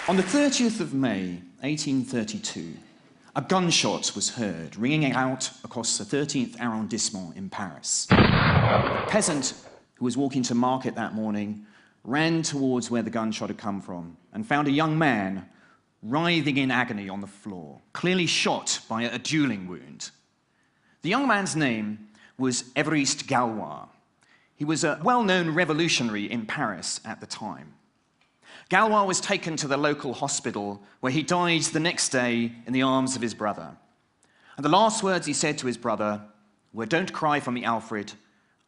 On the 30th of May, 1832, a gunshot was heard ringing out across the 13th arrondissement in Paris. A peasant who was walking to market that morning ran towards where the gunshot had come from and found a young man writhing in agony on the floor, clearly shot by a dueling wound. The young man's name was Évariste Galois. He was a well-known revolutionary in Paris at the time. Galois was taken to the local hospital, where he died the next day in the arms of his brother. And the last words he said to his brother were, "Don't cry for me, Alfred.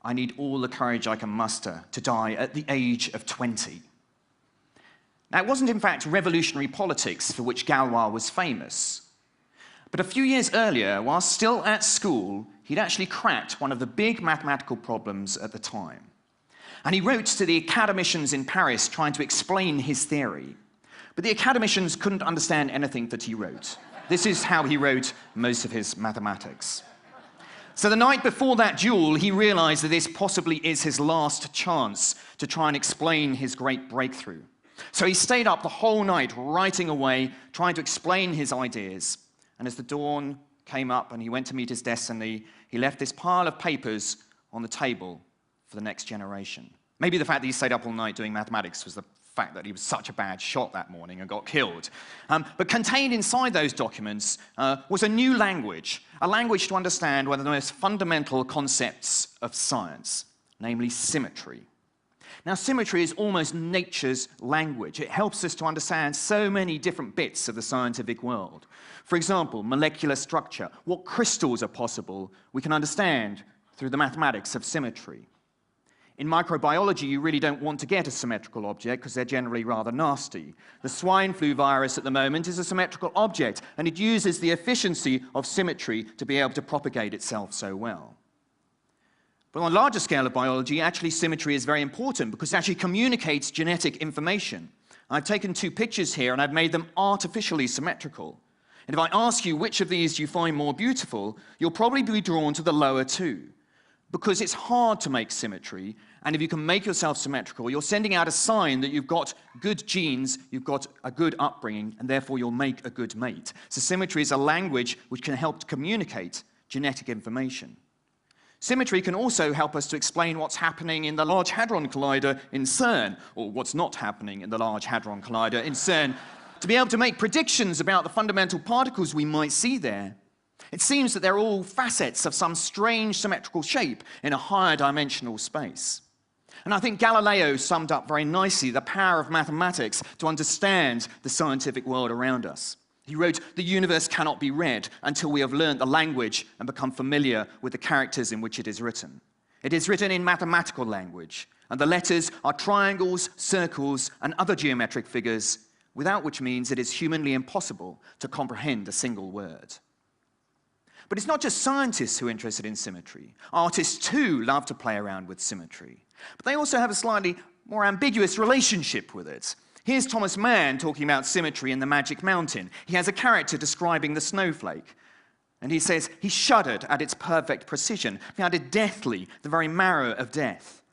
I need all the courage I can muster to die at the age of 20. Now, it wasn't in fact revolutionary politics for which Galois was famous. But a few years earlier, while still at school, he'd actually cracked one of the big mathematical problems at the time. And he wrote to the academicians in Paris trying to explain his theory. But the academicians couldn't understand anything that he wrote. This is how he wrote most of his mathematics. So the night before that duel, he realized that this possibly is his last chance to try and explain his great breakthrough. So he stayed up the whole night writing away, trying to explain his ideas. And as the dawn came up and he went to meet his destiny, he left this pile of papers on the table for the next generation. Maybe the fact that he stayed up all night doing mathematics was the fact that he was such a bad shot that morning and got killed. But contained inside those documents was a new language, a language to understand one of the most fundamental concepts of science, namely symmetry. Now, symmetry is almost nature's language. It helps us to understand so many different bits of the scientific world. For example, molecular structure, what crystals are possible, we can understand through the mathematics of symmetry. In microbiology, you really don't want to get a symmetrical object because they're generally rather nasty. The swine flu virus at the moment is a symmetrical object, and it uses the efficiency of symmetry to be able to propagate itself so well. But on a larger scale of biology, actually symmetry is very important because it actually communicates genetic information. I've taken two pictures here and I've made them artificially symmetrical. And if I ask you which of these you find more beautiful, you'll probably be drawn to the lower two, because it's hard to make symmetry, and if you can make yourself symmetrical, you're sending out a sign that you've got good genes, you've got a good upbringing, and therefore you'll make a good mate. So symmetry is a language which can help to communicate genetic information. Symmetry can also help us to explain what's happening in the Large Hadron Collider in CERN, or what's not happening in the Large Hadron Collider in CERN, to be able to make predictions about the fundamental particles we might see there. It seems that they're all facets of some strange symmetrical shape in a higher dimensional space. And I think Galileo summed up very nicely the power of mathematics to understand the scientific world around us. He wrote, "The universe cannot be read until we have learned the language and become familiar with the characters in which it is written. It is written in mathematical language, and the letters are triangles, circles, and other geometric figures, without which means it is humanly impossible to comprehend a single word." But it's not just scientists who are interested in symmetry. Artists, too, love to play around with symmetry. But they also have a slightly more ambiguous relationship with it. Here's Thomas Mann talking about symmetry in The Magic Mountain. He has a character describing the snowflake. And he says, he shuddered at its perfect precision, found it deathly, the very marrow of death.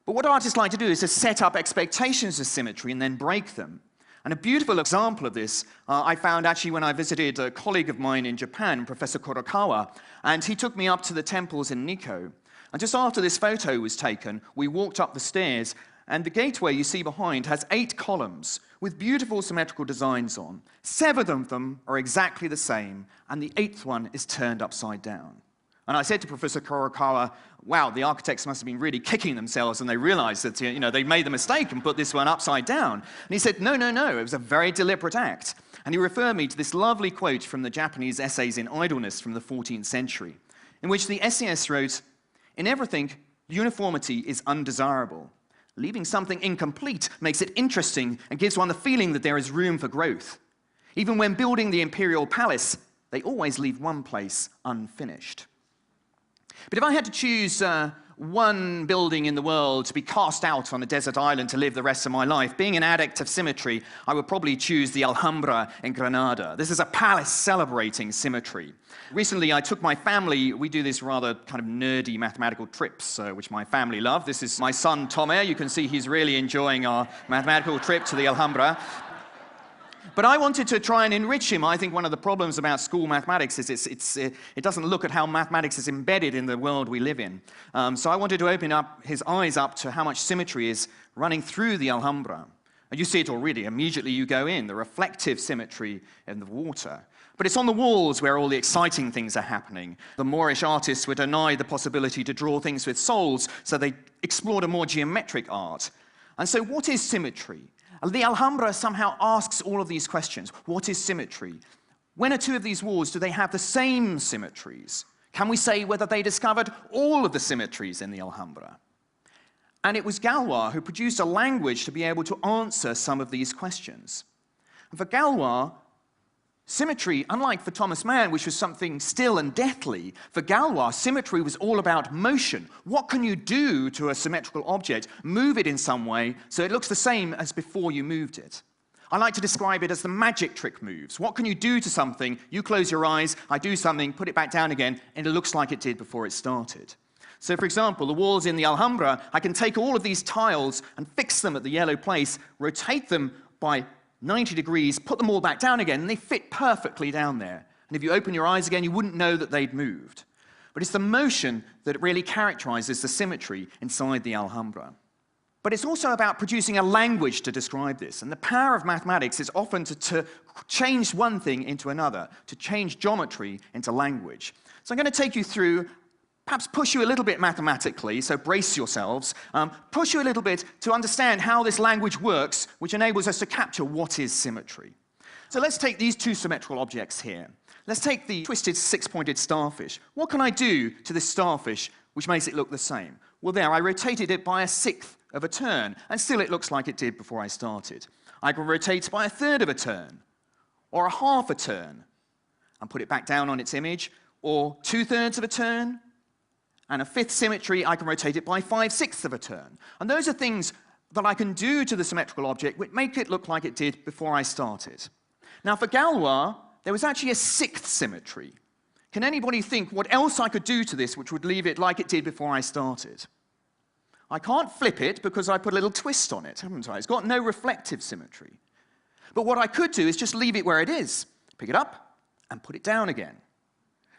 But what artists like to do is to set up expectations of symmetry and then break them. And a beautiful example of this I found actually when I visited a colleague of mine in Japan, Professor Kurokawa, and he took me up to the temples in Nikko. And just after this photo was taken, we walked up the stairs, and the gateway you see behind has 8 columns with beautiful symmetrical designs on. 7 of them are exactly the same, and the 8th one is turned upside down. And I said to Professor Kurokawa, wow, the architects must have been really kicking themselves and they realized that they made the mistake and put this one upside down. And he said, no, it was a very deliberate act. And he referred me to this lovely quote from the Japanese Essays in Idleness from the 14th century, in which the essayist wrote, "In everything, uniformity is undesirable. Leaving something incomplete makes it interesting and gives one the feeling that there is room for growth. Even when building the imperial palace, they always leave one place unfinished." But if I had to choose one building in the world to be cast out on a desert island to live the rest of my life, being an addict of symmetry, I would probably choose the Alhambra in Granada. This is a palace celebrating symmetry. Recently, I took my family, we do this rather kind of nerdy mathematical trips, which my family love. This is my son, Tomé. You can see he's really enjoying our mathematical trip to the Alhambra. But I wanted to try and enrich him. I think one of the problems about school mathematics is it doesn't look at how mathematics is embedded in the world we live in. So I wanted to open up his eyes up to how much symmetry is running through the Alhambra. And you see it already. Immediately you go in, the reflective symmetry in the water. But it's on the walls where all the exciting things are happening. The Moorish artists were denied the possibility to draw things with souls, so they explored a more geometric art. And so what is symmetry? The Alhambra somehow asks all of these questions. What is symmetry? When are two of these walls, do they have the same symmetries? Can we say whether they discovered all of the symmetries in the Alhambra? And it was Galois who produced a language to be able to answer some of these questions. And for Galois, symmetry, unlike for Thomas Mann, which was something still and deathly, for Galois, symmetry was all about motion. What can you do to a symmetrical object? Move it in some way so it looks the same as before you moved it. I like to describe it as the magic trick moves. What can you do to something? You close your eyes, I do something, put it back down again, and it looks like it did before it started. So, for example, the walls in the Alhambra, I can take all of these tiles and fix them at the yellow place, rotate them by 90 degrees, put them all back down again, and they fit perfectly down there. And if you open your eyes again, you wouldn't know that they'd moved. But it's the motion that really characterizes the symmetry inside the Alhambra. But it's also about producing a language to describe this. And the power of mathematics is often to change one thing into another, to change geometry into language. So I'm going to take you through, perhaps push you a little bit mathematically, so brace yourselves, push you a little bit to understand how this language works, which enables us to capture what is symmetry. So let's take these two symmetrical objects here. Let's take the twisted six-pointed starfish. What can I do to this starfish which makes it look the same? Well, there, I rotated it by 1/6 of a turn, and still it looks like it did before I started. I can rotate by 1/3 of a turn, or 1/2 a turn, and put it back down on its image, or 2/3 of a turn, and a 5th symmetry, I can rotate it by 5/6 of a turn. And those are things that I can do to the symmetrical object which make it look like it did before I started. Now, for Galois, there was actually a 6th symmetry. Can anybody think what else I could do to this which would leave it like it did before I started? I can't flip it because I put a little twist on it, haven't I? It's got no reflective symmetry. But what I could do is just leave it where it is, pick it up, and put it down again.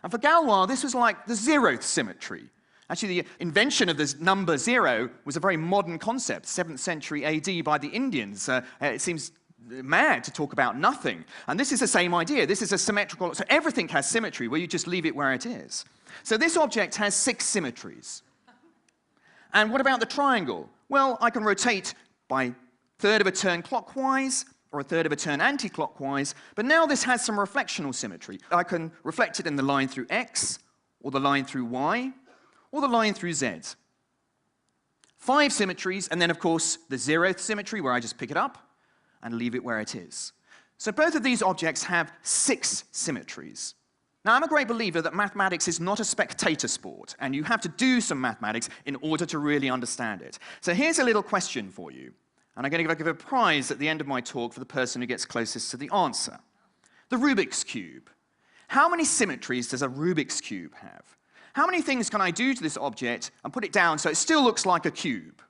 And for Galois, this was like the 0th symmetry. Actually, the invention of this number 0 was a very modern concept, 7th century AD by the Indians. It seems mad to talk about nothing. And this is the same idea. This is a symmetrical, so everything has symmetry where you just leave it where it is. So this object has 6 symmetries. And what about the triangle? Well, I can rotate by 1/3 of a turn clockwise, or 1/3 of a turn anti-clockwise, but now this has some reflectional symmetry. I can reflect it in the line through X, or the line through Y, or the line through Z. 5 symmetries, and then, of course, the 0th symmetry, where I just pick it up and leave it where it is. So both of these objects have 6 symmetries. Now, I'm a great believer that mathematics is not a spectator sport, and you have to do some mathematics in order to really understand it. So here's a little question for you, and I'm going to give a prize at the end of my talk for the person who gets closest to the answer. The Rubik's Cube. How many symmetries does a Rubik's Cube have? How many things can I do to this object and put it down so it still looks like a cube?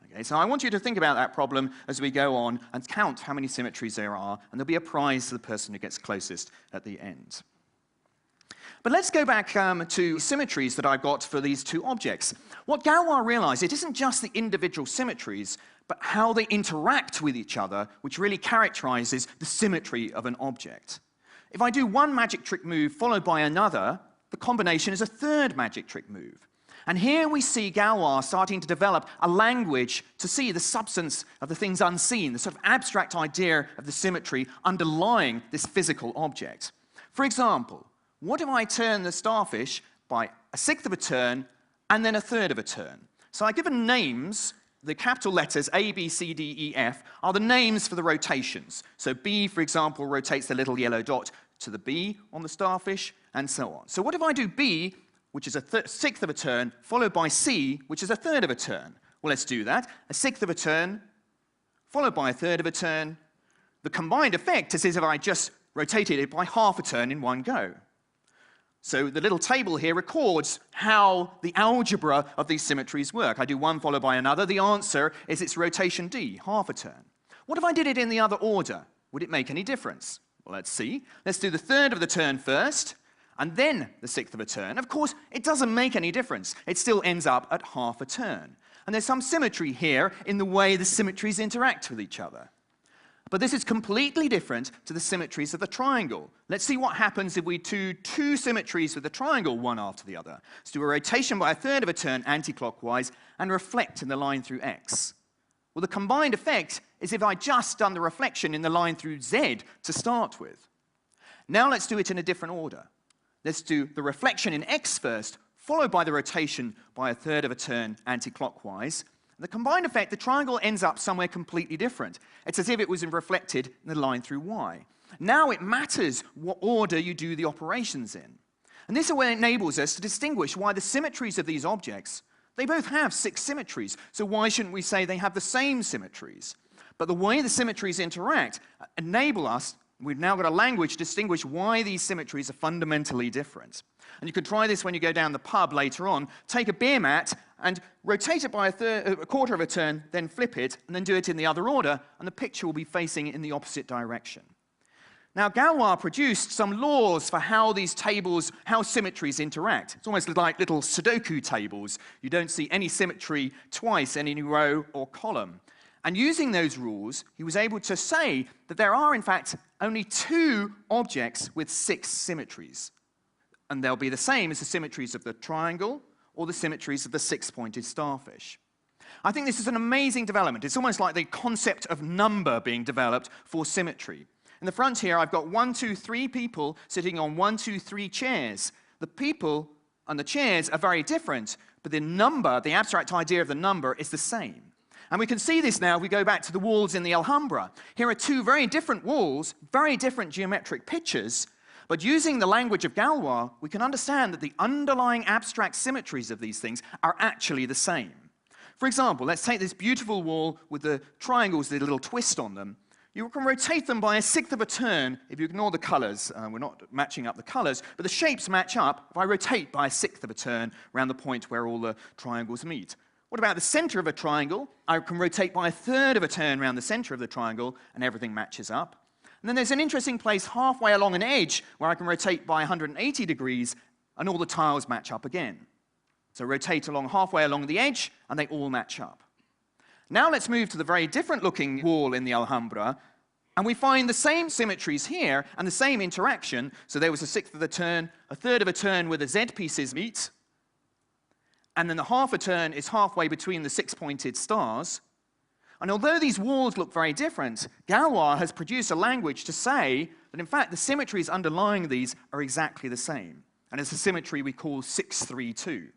Okay, so I want you to think about that problem as we go on and count how many symmetries there are, and there'll be a prize to the person who gets closest at the end. But let's go back to symmetries that I've got for these two objects. What Galois realized, it isn't just the individual symmetries, but how they interact with each other, which really characterizes the symmetry of an object. If I do one magic trick move followed by another, the combination is a 3rd magic trick move. And here we see Galois starting to develop a language to see the substance of the things unseen, the sort of abstract idea of the symmetry underlying this physical object. For example, what if I turn the starfish by 1/6 of a turn and then 1/3 of a turn? So I've given names. The capital letters A, B, C, D, E, F are the names for the rotations. So B, for example, rotates the little yellow dot to the B on the starfish, and so on. So what if I do B which is a sixth of a turn, followed by C, which is a third of a turn. Well, let's do that. A sixth of a turn, followed by a third of a turn. The combined effect is as if I just rotated it by half a turn in one go. So the little table here records how the algebra of these symmetries work. I do one followed by another. The answer is its rotation D, half a turn. What if I did it in the other order? Would it make any difference? Well, let's see. Let's do the third of the turn first, and then the sixth of a turn. Of course, it doesn't make any difference. It still ends up at half a turn. And there's some symmetry here in the way the symmetries interact with each other. But this is completely different to the symmetries of the triangle. Let's see what happens if we do two symmetries with the triangle, one after the other. Let's do a rotation by a third of a turn anti-clockwise and reflect in the line through X. Well, the combined effect is if I just done the reflection in the line through Z to start with. Now let's do it in a different order. Let's do the reflection in X first, followed by the rotation by a third of a turn anti-clockwise. The combined effect, the triangle ends up somewhere completely different. It's as if it was reflected in the line through Y. Now it matters what order you do the operations in. And this enables us to distinguish why the symmetries of these objects, they both have 6 symmetries, so why shouldn't we say they have the same symmetries? But the way the symmetries interact enable us, we've now got a language to distinguish why these symmetries are fundamentally different. And you can try this when you go down the pub later on. Take a beer mat and rotate it by a quarter of a turn, then flip it, and then do it in the other order, and the picture will be facing in the opposite direction. Now, Galois produced some laws for how these tables, how symmetries interact. It's almost like little Sudoku tables. You don't see any symmetry twice in any row or column. And using those rules, he was able to say that there are, in fact, only 2 objects with 6 symmetries. And they'll be the same as the symmetries of the triangle or the symmetries of the 6-pointed starfish. I think this is an amazing development. It's almost like the concept of number being developed for symmetry. In the front here, I've got 1, 2, 3 people sitting on 1, 2, 3 chairs. The people and the chairs are very different, but the number, the abstract idea of the number, is the same. And we can see this now if we go back to the walls in the Alhambra. Here are 2 very different walls, very different geometric pictures, but using the language of Galois, we can understand that the underlying abstract symmetries of these things are actually the same. For example, let's take this beautiful wall with the triangles with a little twist on them. You can rotate them by a sixth of a turn if you ignore the colors. We're not matching up the colors, but the shapes match up if I rotate by a sixth of a turn around the point where all the triangles meet. What about the center of a triangle? I can rotate by a third of a turn around the center of the triangle, and everything matches up. And then there's an interesting place halfway along an edge where I can rotate by 180 degrees, and all the tiles match up again. So rotate along halfway along the edge, and they all match up. Now let's move to the very different looking wall in the Alhambra, and we find the same symmetries here and the same interaction. So there was a sixth of a turn, a third of a turn where the Z pieces meet, and then the half a turn is halfway between the 6-pointed stars. And although these walls look very different, Galois has produced a language to say that, in fact, the symmetries underlying these are exactly the same. And it's a symmetry we call 6-3-2.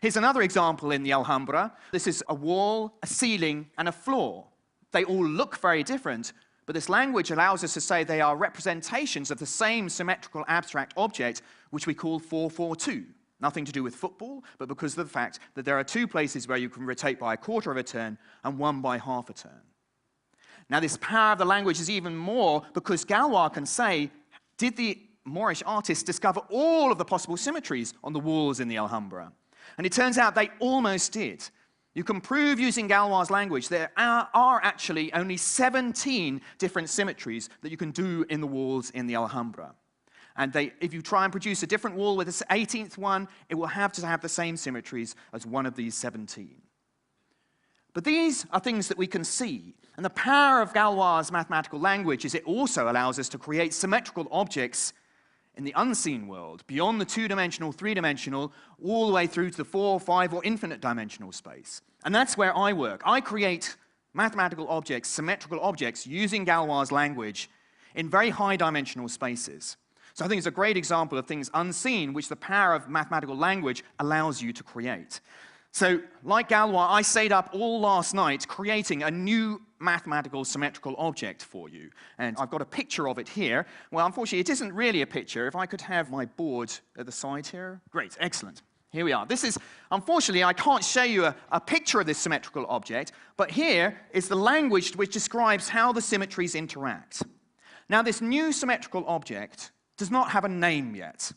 Here's another example in the Alhambra. This is a wall, a ceiling, and a floor. They all look very different, but this language allows us to say they are representations of the same symmetrical abstract object, which we call 4-4-2. Nothing to do with football, but because of the fact that there are 2 places where you can rotate by a quarter of a turn and 1 by half a turn. Now, this power of the language is even more because Galois can say, did the Moorish artists discover all of the possible symmetries on the walls in the Alhambra? And it turns out they almost did. You can prove using Galois' language there are actually only 17 different symmetries that you can do in the walls in the Alhambra. And if you try and produce a different wall with the 18th one, it will have to have the same symmetries as one of these 17. But these are things that we can see. And the power of Galois' mathematical language is it also allows us to create symmetrical objects in the unseen world, beyond the 2-dimensional, 3-dimensional, all the way through to the 4, 5, or infinite dimensional space. And that's where I work. I create mathematical objects, symmetrical objects, using Galois' language in very high-dimensional spaces. So I think it's a great example of things unseen, which the power of mathematical language allows you to create. So, like Galois, I stayed up all last night creating a new mathematical symmetrical object for you. And I've got a picture of it here. Well, unfortunately, it isn't really a picture. If I could have my board at the side here. Great, excellent. Here we are. This is, unfortunately, I can't show you a picture of this symmetrical object, but here is the language which describes how the symmetries interact. Now, this new symmetrical object does not have a name yet.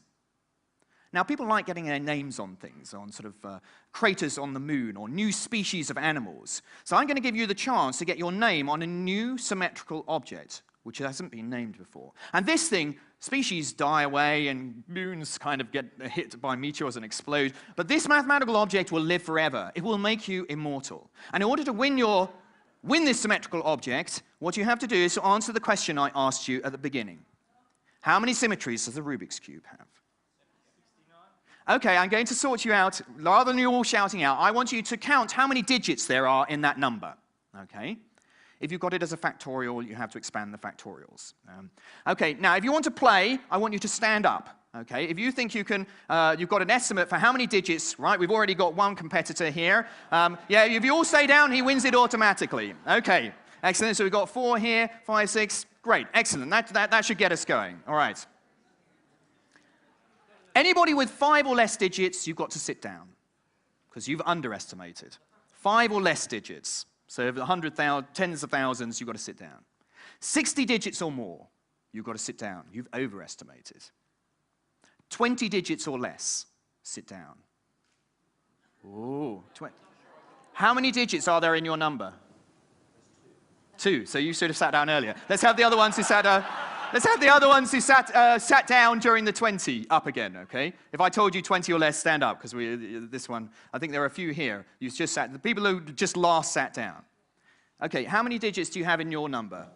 Now, people like getting their names on things, on sort of craters on the moon or new species of animals. So I'm going to give you the chance to get your name on a new symmetrical object, which hasn't been named before. And this thing, species die away and moons kind of get hit by meteors and explode, but this mathematical object will live forever. It will make you immortal. And in order to win this symmetrical object, what you have to do is to answer the question I asked you at the beginning. How many symmetries does the Rubik's Cube have? Okay, I'm going to sort you out. Rather than you all shouting out, I want you to count how many digits there are in that number. Okay? If you've got it as a factorial, you have to expand the factorials. Okay, now if you want to play, I want you to stand up. Okay, if you think you can, you've got an estimate for how many digits, right? We've already got one competitor here. Yeah, if you all stay down, he wins it automatically. Okay, excellent. So we've got 4 here, 5, 6. Great, excellent. That should get us going. All right. Anybody with 5 or less digits, you've got to sit down because you've underestimated. 5 or less digits. So over 100,000, tens of thousands, you've got to sit down. 60 digits or more, you've got to sit down. You've overestimated. 20 digits or less, sit down. Ooh, 20. How many digits are there in your number? 2. So you should have sat down earlier. Let's have the other ones who sat down. Let's have the other ones who sat down during the 20 up again, okay? If I told you 20 or less, stand up, because this one, I think there are a few here. You just sat, the people who just last sat down. Okay, how many digits do you have in your number?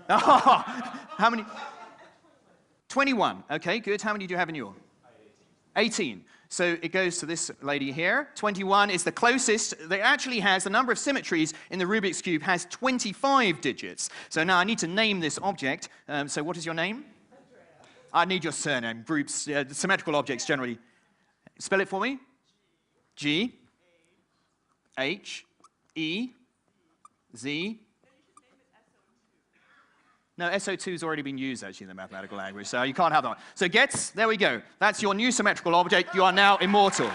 Oh, how many? 21, okay, good. How many do you have in your? 18. So it goes to this lady here. 21 is the closest. That actually has the number of symmetries in the Rubik's Cube has 25 digits. So now I need to name this object. So what is your name? Andrea. I need your surname. Groups, symmetrical objects generally. Spell it for me. G. H. E. Z. No, SO2 has already been used, actually, in the mathematical language, so you can't have that one. So gets, there we go. That's your new symmetrical object. You are now immortal.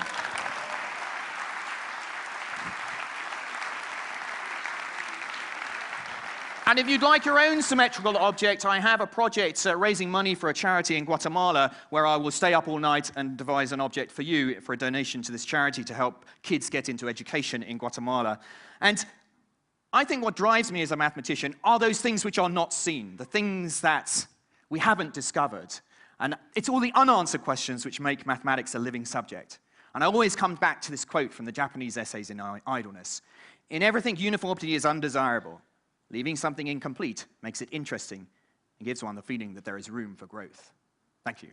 And if you'd like your own symmetrical object, I have a project raising money for a charity in Guatemala where I will stay up all night and devise an object for you for a donation to this charity to help kids get into education in Guatemala. And I think what drives me as a mathematician are those things which are not seen, the things that we haven't discovered. And it's all the unanswered questions which make mathematics a living subject. And I always come back to this quote from the Japanese essays in Idleness. In everything, uniformity is undesirable. Leaving something incomplete makes it interesting and gives one the feeling that there is room for growth. Thank you.